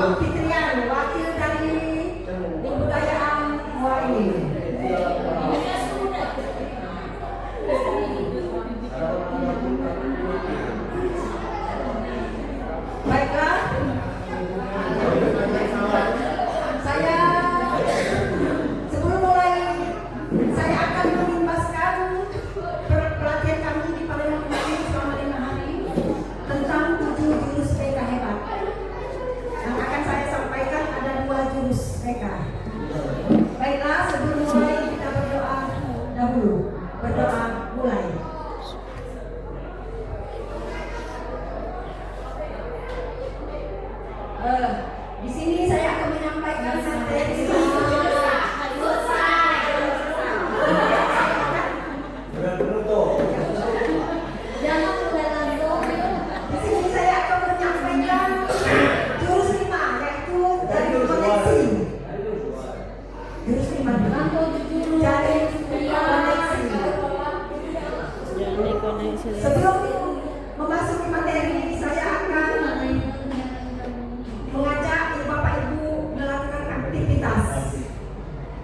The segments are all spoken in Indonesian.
Fitrian, wakil dari kebudayaan Muaini. Baiklah, saya sebelum mulai saya akan mengimbaskan pelatihan kami di Palembang kemarin selama 5 hari tentang 7 jurus PK hebat. Yang akan saya sampaikan ada 2 jurus PK. Baiklah, sebelum mulai kita berdoa dahulu. Berdoa mulai. Di sini saya akan menyampaikan materi. Di sini saya akan menyampaikan jurus 5, yaitu dari koneksi. Jurus 5 dari koneksi. Sebelum memasuki materi, saya akan mengajak Bapak Ibu melakukan aktivitas.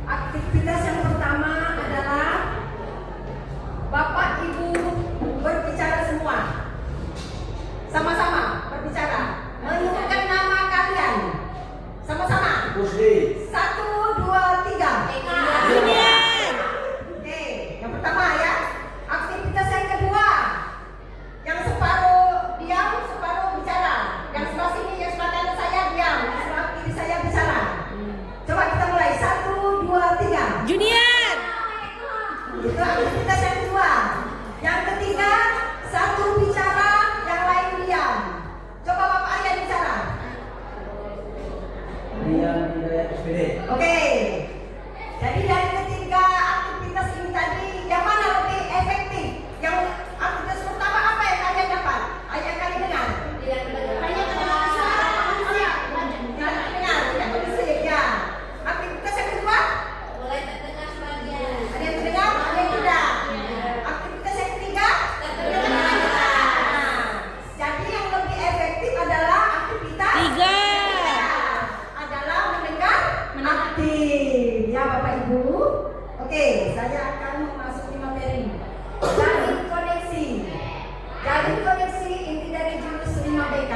Aktivitas yang pertama adalah Bapak Ibu berbicara semua. Sama-sama berbicara. Menyebutkan nama kalian. Sama-sama. 1, 2, 3. Oke, yang pertama ya. Aktivitas yang kedua. Yang separuh diam, separuh bicara. Yang sebelah sini, yang sebelah kanan saya diam, yang sebelah kiri saya bicara. Coba kita mulai. 1, 2, 3. Junior. Itu aktivitas yang kedua. Yang ketiga, 1 bicara, yang lain diam. Coba Bapak Aryan bicara. Oke. Jadi dari ketiga aktivitas ini tadi, yang mana lebih efektif? Yang aktivitas pertama apa yang kalian dapat? Ayah kalian dengar? Tidak dengar suara. Tidak dengar, tidak berisik ya. Aktivitas yang kedua? Mulai terdengar sebagian. Ada yang terdengar, ada yang tidak. Aktivitas yang ketiga? Terdengar. Jadi yang lebih efektif adalah aktivitas 3. adalah mendengar aktif. Ya Bapak Ibu. Oke, saya akan memasuki materi. Jalin koneksi. Jalin koneksi inti dari jurus 5BK,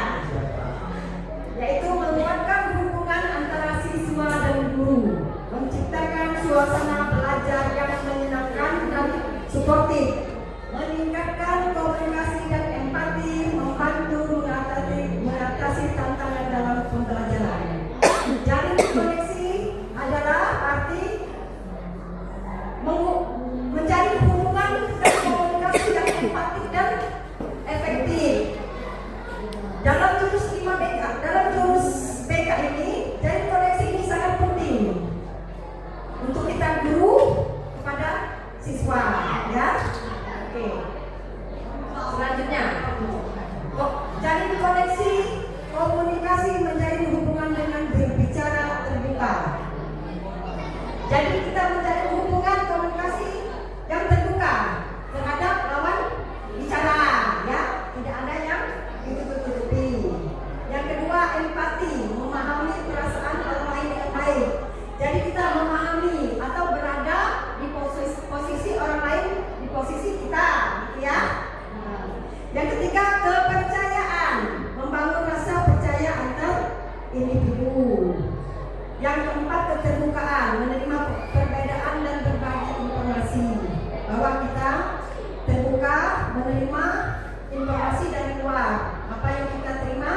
yaitu menguatkan hubungan antara siswa dan guru, menciptakan suasana belajar yang menyenangkan dan suportif, meningkatkan komunikasi dan empati, membantu mengatasi tantangan dalam pembelajaran. Jalin koneksi adalah arti menjalin hubungan dan komunikasi yang empatik dan efektif. Dalam jurus 5BK, dalam jurus BK ini, jalin koneksi ini sangat penting untuk kita guru kepada siswa, ya. Oke. Selanjutnya, jalin koneksi, komunikasi, menjalin hubungan dengan berbicara terbuka. Jadi kita menjalin hubungan komunikasi yang terbuka terhadap lawan bicara, ya. Tidak ada yang ditutup-tutupi. Yang kedua, empati, memahami perasaan orang lain dengan baik. Jadi kita memahami atau berada di posisi orang lain di posisi kita, gitu ya. Yang ketiga, kepercayaan, membangun rasa percaya antar individu. Yang keempat, keterbukaan, menerima perbedaan dan berbagi informasi. Bahwa kita terbuka menerima informasi dari luar. Apa yang kita terima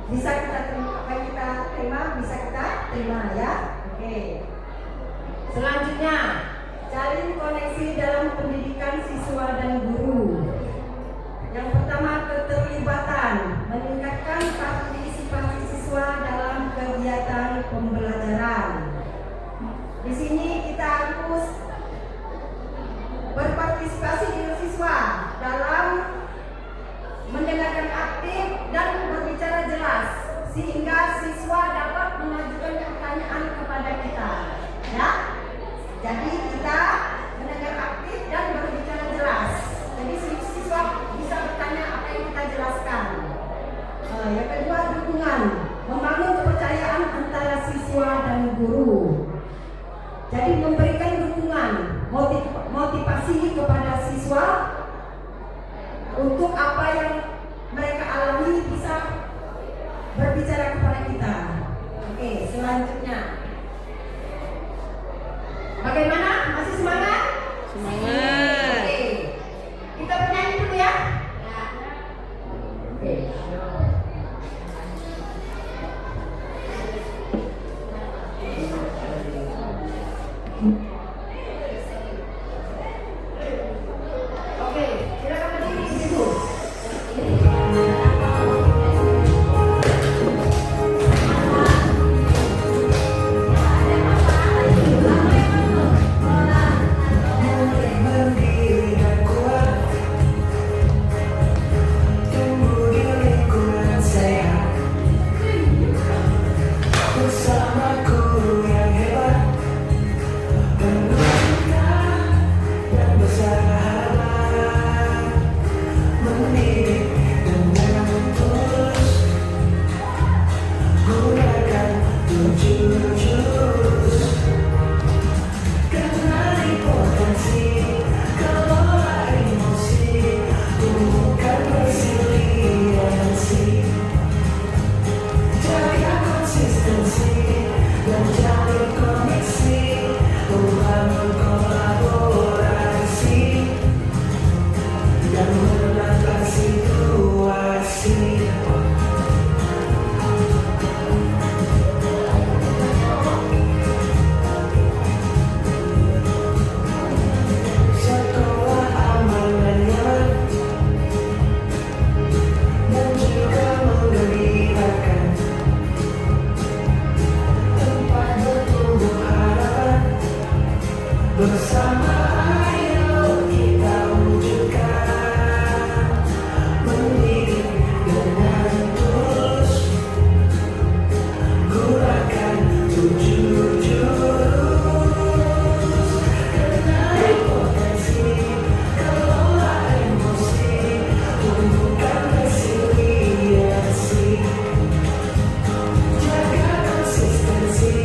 bisa kita terima, apa yang kita terima bisa kita terima, ya. Oke. Selanjutnya, jalin koneksi dalam pendidikan siswa dan guru. Yang pertama, keterlibatan, meningkatkan partisipasi siswa dalam kegiatan pembelajaran. Di sini kita harus berpartisipasi dengan siswa dalam mendengarkan aktif dan berbicara jelas, sehingga siswa dapat mengajukan pertanyaan kepada kita, ya. Jadi kita mendengar aktif dan berbicara jelas. Jadi siswa bisa bertanya apa yang kita jelaskan. Yang kedua, dukungan, membangun guru. Jadi memberikan dukungan, motivasi kepada siswa untuk apa yang mereka alami bisa berbicara kepada kita. Oke, selanjutnya. Bagaimana? Masih semangat? Semangat. Oke. Kita bernyanyi dulu ya. Oke. Oke, silakan berdiri di situ. Berdiri dan kuat, tumbuh di lingkungan sehat, bersama guru yang hebat, penuh dan bersahabat, mendidik dengan tulus, gunakan 7 jurus. Kenali potensi, kelola emosi, tumbuhkan resiliensi, jaga konsistensi dan jalin koneksi, membangun kolaborasi dan menata situasi. Sekolah aman dan nyaman dan juga menggembirakan, tempat bertumbuh harapan, bersama ayo kita wujudkan, mendidik dengan tulus, gunakan 7 jurus. Kenali potensi, kelola emosi, tumbuhkan resiliensi, jaga konsistensi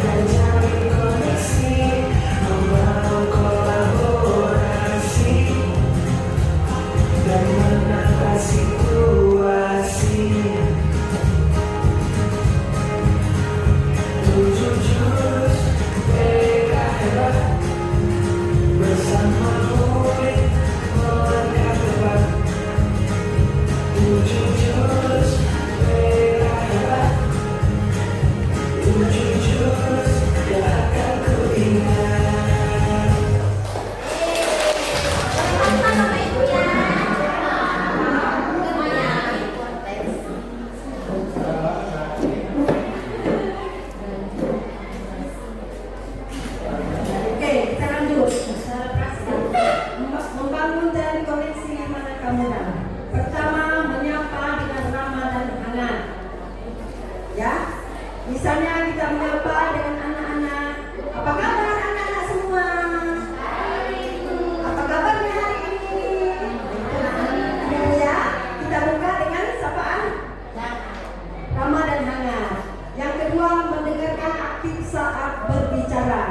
dan jalin koneksi, membangun kolaborasi dan menata situasi. 7 jurus mereka hebat, bersama murid melangkah tepat. 7 jurus mereka hebat, 7 jurus yang akan ku ingat. Oke, kita lanjut. Membangun jalan koneksi mana kamu dan. Pertama, menyapa dengan ramah dan hangat. Ya, misalnya kita menyapa dengan anak-anak. Apa kabar anak-anak semua? Apa kabarnya hari ini? Ya, kita buka dengan sapaan ramah dan hangat. Yang kedua, mendengarkan aktif saat berbicara.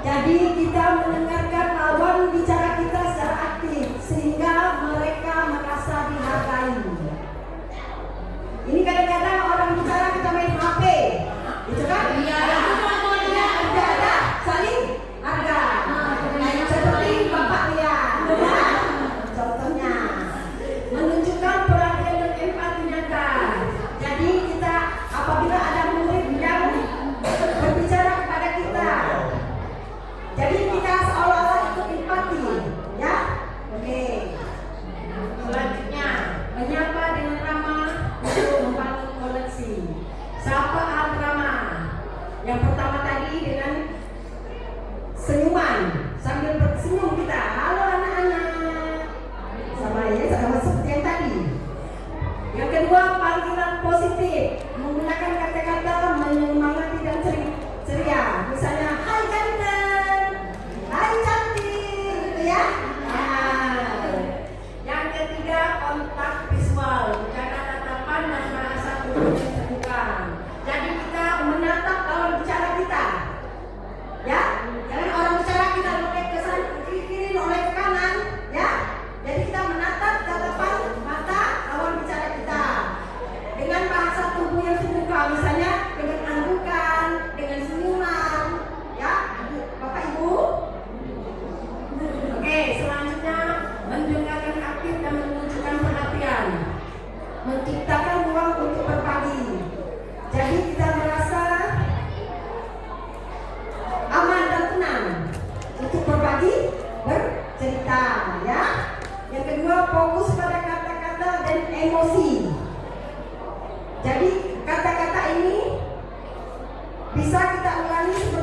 Jadi kita mendengarkan lawan bicara kita secara aktif sehingga mereka merasa dihargai. Ini kadang-kadang orang bicara kita main HP, itu kan? Iya. Ada saling harga. Seperti bapak lihat. Contohnya menunjukkan perhatian dan empati nyata. Jadi kita apabila ada murid yang berbicara kepada kita, jadi kita seolah-olah ikut empati, ya? Oke. Selanjutnya, menyapa dengan ramah untuk membangun koneksi. Sapaan ramah. Yang pertama tadi dengan senyuman, sambil bersenyum kita. Halo anak-anak. Sama seperti yang tadi. Yang kedua, panggilan positif, menggunakan kata-kata menyemangati dan ceria. Misalnya, hai ganteng, hai cantik, gitu ya. Yang ketiga, kontak visual, menjaga tatapan dan bahasa tubuh yang terbuka. Jadi kita menatap lawan bicara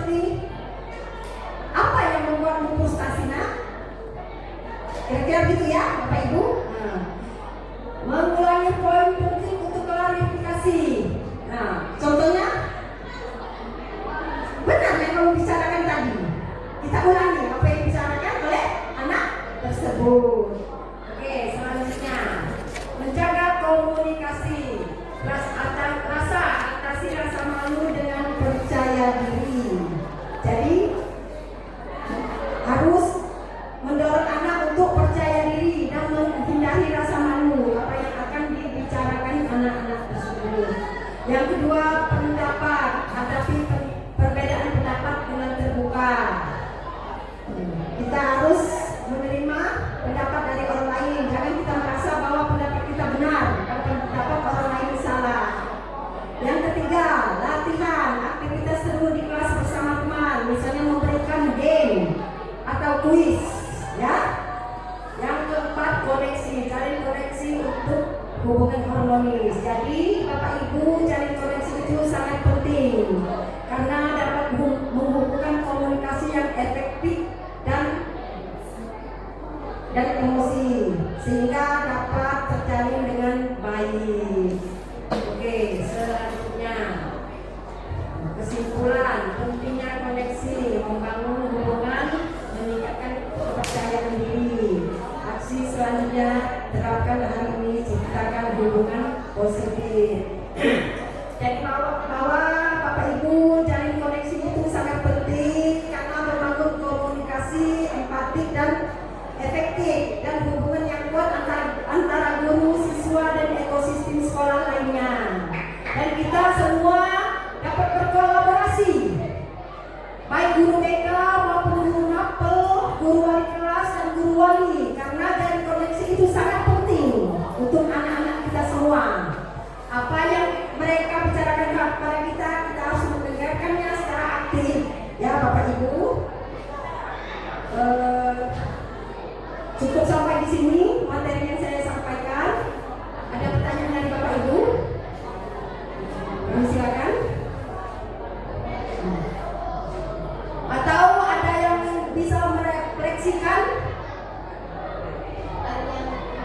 seperti apa yang membuatmu frustasi, nak? Kira-kira gitu ya, Bapak Ibu? Nah, mengulangi poin penting untuk klarifikasi. Nah, contohnya benar yang kamu bicarakan tadi. Kita ulangi apa yang dibicarakan oleh anak tersebut. Oke, selanjutnya menjaga komunikasi. Atasi rasa malu dengan percaya diri. Jadi harus mendorong anak untuk percaya diri dan menghindari rasa malu apa yang akan dibicarakan anak-anak tersebut. Yang kedua, pendapat. Hadapi perbedaan pendapat dengan terbuka. Kita harus menerima pendapat dari orang lain. Jangan kita merasa bahwa pendapat kita benar dan pendapat orang lain salah. Yang ketiga, latihan aktivitas seru di kelas bersama teman, misalnya memberikan game atau kuis, ya. Yang keempat, koneksi. Cari koneksi untuk hubungan harmonis. Jadi Bapak Ibu, cari koneksi itu sangat penting karena dapat menghubungkan komunikasi yang efektif dan emosi sehingga dapat terjalin dengan baik. Oke, selanjutnya kesimpulan pentingnya koneksi, membangun hubungan, meningkatkan kepercayaan diri. Aksi selanjutnya terapkan hari ini, ciptakan hubungan positif. Jadi bahwa Bapak Ibu jalin koneksi itu sangat penting karena membangun komunikasi empatik dan efektif dan hubungan yang kuat antara guru, siswa dan ekosistem sekolah lainnya. Dan kita semua dapat berkolaborasi, baik guru BK maupun guru NAPEL, guru wali kelas dan guru wali, karena dari koneksi itu sangat penting untuk anak-anak kita semua. Apa yang mereka bicarakan kepada kita harus mendengarkannya secara aktif, ya Bapak Ibu. Cukup sampai di sini materi yang saya sampaikan. Ada pertanyaan dari Bapak Ibu? Kami silakan. Atau ada yang bisa merefleksikan?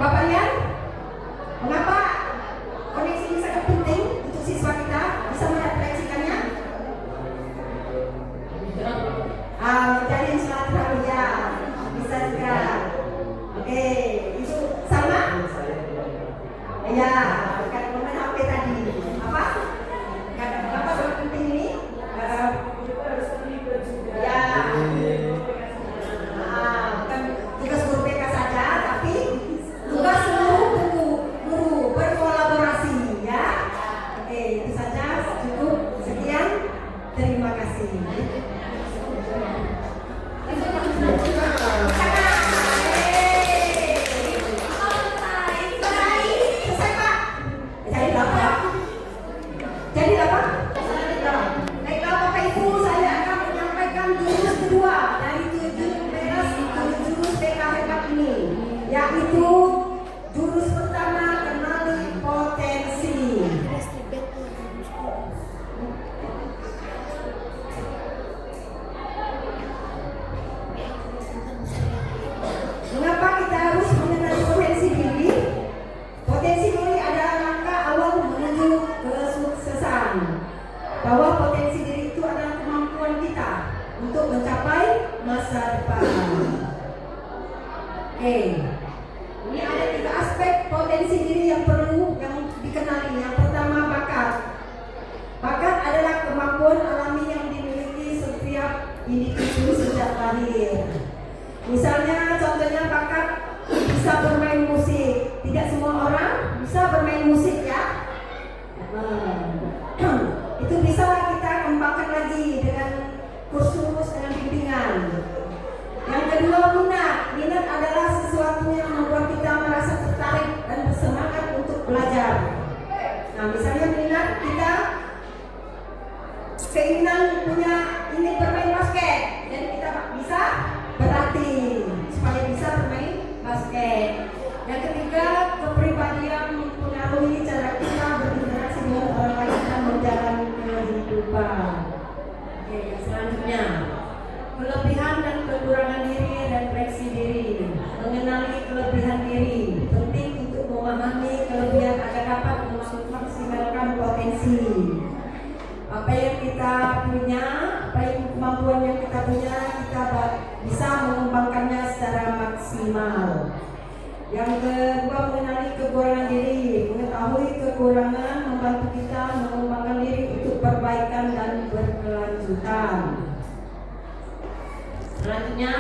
Bapak Yan, mengapa koneksi ini sangat penting untuk siswa kita? Bisa merefleksikannya? Menjadi silaturahmi, ya. Bisa juga. Oke, itu sama? Ya, bukan komen HP tadi. Apa? Kenapa sangat penting ini? Ya. Bukan tugas guru BK saja, tapi tugas seluruh guru berkolaborasi, ya. Oke, itu saja, cukup. Sekian. Terima kasih. Jadi apa? Baiklah Bapak Ibu, saya akan menyampaikan jurus kedua dari jurus BK hebat ini, yaitu jurus pertama, kenali potensi. Mengapa kita harus mengenali potensi diri? Potensi diri adalah langkah awal menuju kesuksesan. Bahwa potensi diri itu adalah kemampuan kita untuk mencapai masa depan. Oke, ini ada 3 aspek potensi diri yang perlu dikenali. Yang pertama, bakat. Bakat adalah kemampuan alami yang dimiliki setiap individu sejak lahir. Misalnya, contohnya bakat bisa bermain musik. Tidak semua orang bisa bermain musik, ya. Itu bisa kita kembangkan lagi dengan kursus, dengan bimbingan. Yang kedua, minat. Minat adalah sesuatu yang membuat kita merasa tertarik dan bersemangat untuk belajar. Nah, misalnya minat kita keinginan punya ini bermain basket, dan kita bisa berlatih supaya bisa bermain basket. Yang ketiga, kepribadian mempengaruhi cara kita berinteraksi dengan orang lain dan menjalani kehidupan. Oke, selanjutnya punya, apa yang kemampuan yang kita punya, kita bisa mengembangkannya secara maksimal. Yang kedua, mengenali kekurangan diri. Mengetahui kekurangan membantu kita mengembangkan diri untuk perbaikan dan berkelanjutan. Selanjutnya,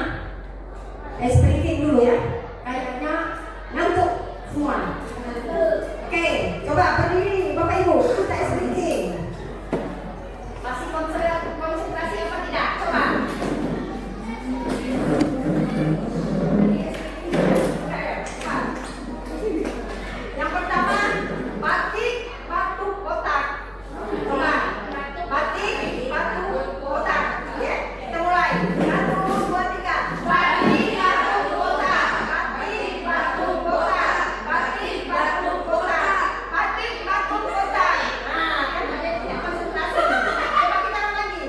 speaking dulu ya. Kayaknya ngantuk semua. Oke, coba berdiri Bapak Ibu, kita speaking. Masih konsentrasi apa tidak? Coba. Yang pertama, batik, batu, kotak. Coba. Batik, batu, kotak. Ya, kita mulai. 1, 2, 3. Batik, batu, kotak. Batik, batu, kotak. Batik, batu, kotak. Batik, batu, kotak. Nah, kan ada yang konsentrasi. Coba kita ulang lagi.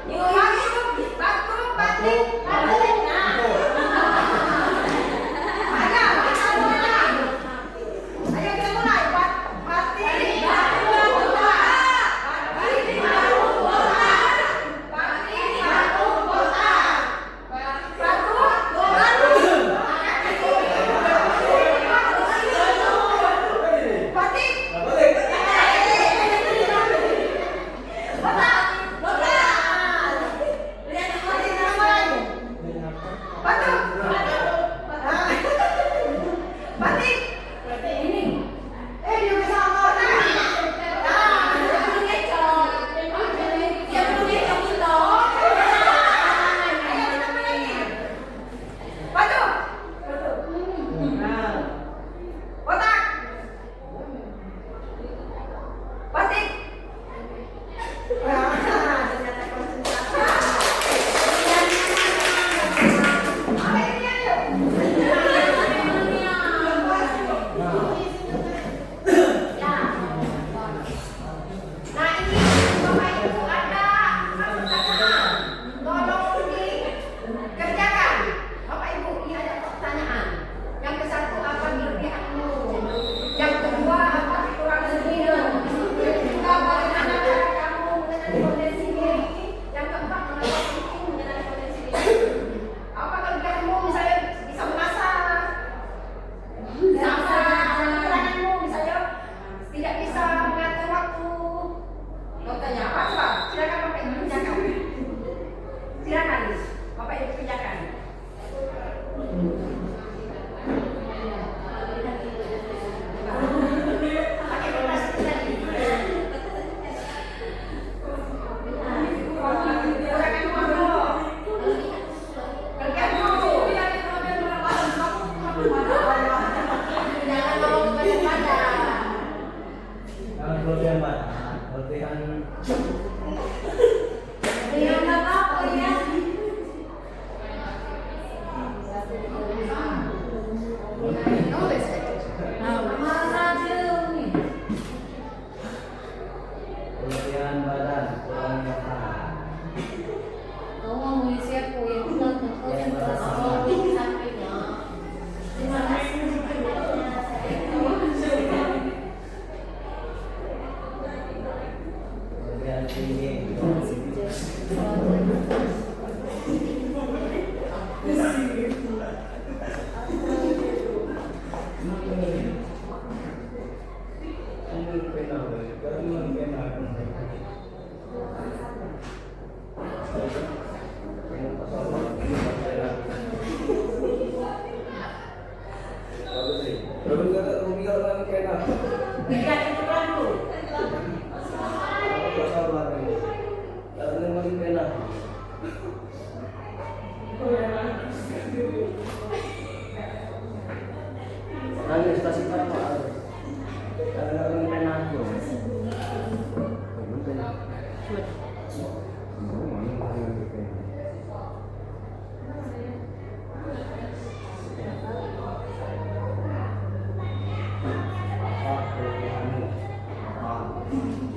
Batik, batu, batik, batik. Nah. Ada, mana? Ayo kita mulai. Batik, batu, kotak. Batik, batu, kotak. Batik, batu, kotak. Batu, batik. Kotak. Lihat batik namanya. Batu. Batik. Ini. Dia bisa ngomong. Batu. Kotak. Batik. Ternyata konsentrasi. Apa ini yuk? Nah ini Bapak Ibu ada pertanyaan, tolong dikerjakan. Bapak Ibu ini ada pertanyaan. Yang ke satu, apa kelebihanmu? Yang kedua, apa kekurangan dirimu? Yang ketiga, bagaimana cara kamu mengenali potensi diri? Yang keempat, mengapa penting mengenali potensi diri? Apa kelebihanmu? Misalnya bisa memasak, bisa kekuranganmu misalnya tidak bisa mengatur waktu. Contohnya apa? Coba silakan Bapak Ibu kerjakan. Silakan Bapak Ibu kerjakan. Pakai kertas tadi. Kekuranganmu apa? Kelebihanmu. Jangan ngomong kepada-pada. Kalau kelebihan Pak, kelebihan Yang nggak apa-apa ya. Nulis aja. kelebihan badan, kurang makan. Kelebihan tinggi. Tidak dulu. Nangis stasi apa? Ada pena aku. Apa?